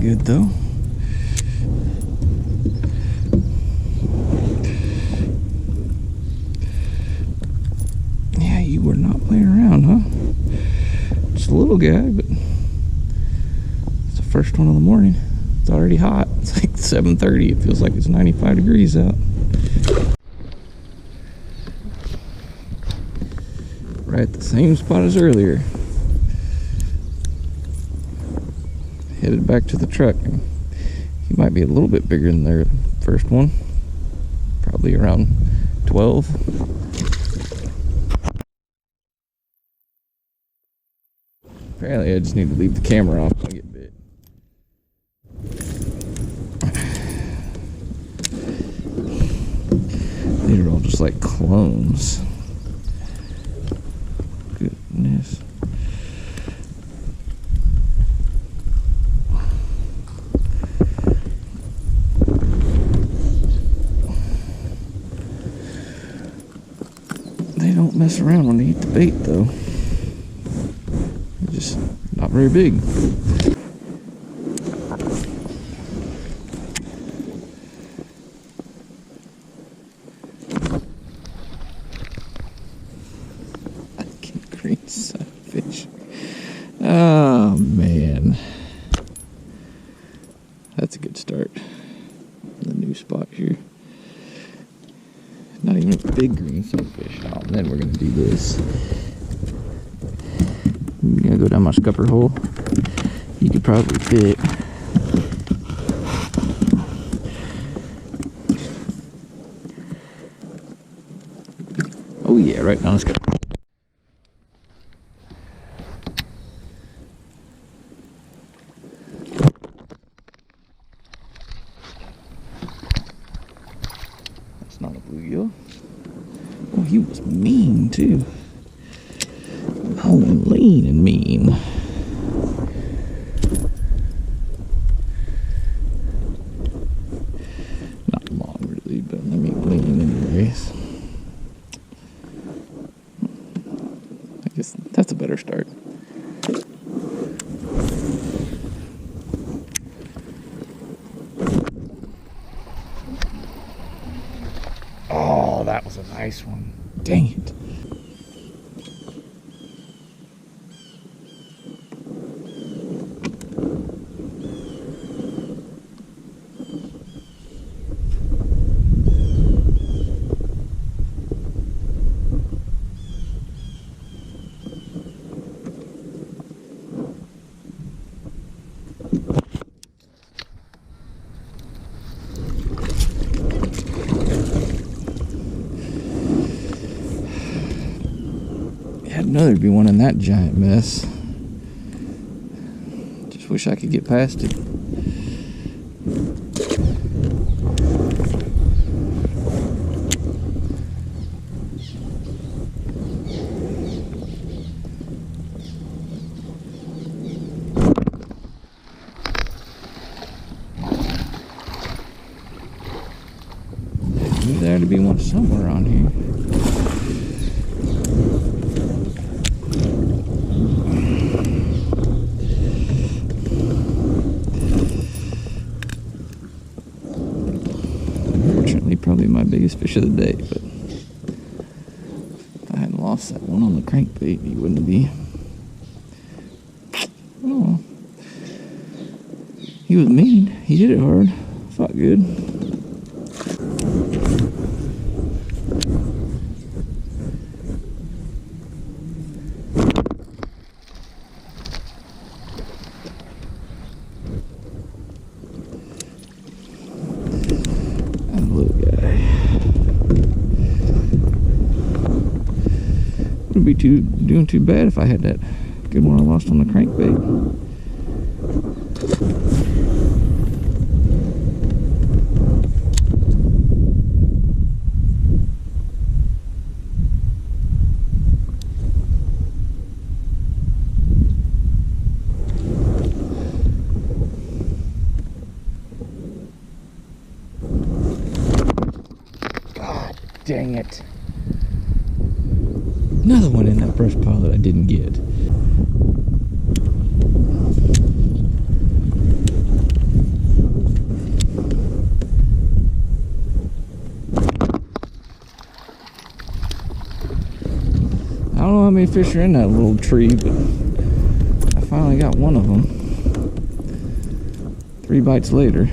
good though. Yeah, you were not playing around, huh? Just a little guy, but it's the first one of the morning. It's already hot. It's like 7:30. It feels like it's 95 degrees out. Right at the same spot as earlier. Headed back to the truck. He might be a little bit bigger than their first one. Probably around 12. Apparently I just need to leave the camera off when I get bit. These are all just like clones. Goodness. They don't mess around when they eat the bait though. They're just not very big. Green sunfish. Oh man. That's a good start. The new spot here. Not even a big green sunfish. Oh, and then we're gonna do this. I'm gonna go down my scupper hole. You could probably fit. Oh yeah, right down the scupper. Not a bluegill. Oh, he was mean too. Oh, lean and mean. Not long really, but I mean lean anyways. I guess that's a better start. Oh, that was a nice one. Dang it. I know there'd be one in that giant mess. Just wish I could get past it. I knew there had to be one somewhere on here. Probably my biggest fish of the day, but if I hadn't lost that one on the crankbait, he wouldn't be. Oh, he was mean. He hit it hard. Fought good. Wouldn't be doing too bad if I had that good one I lost on the crankbait. God dang it. Another one in that brush pile that I didn't get. don't know how many fish are in that little tree, but I finally got one of them. 3 bites later.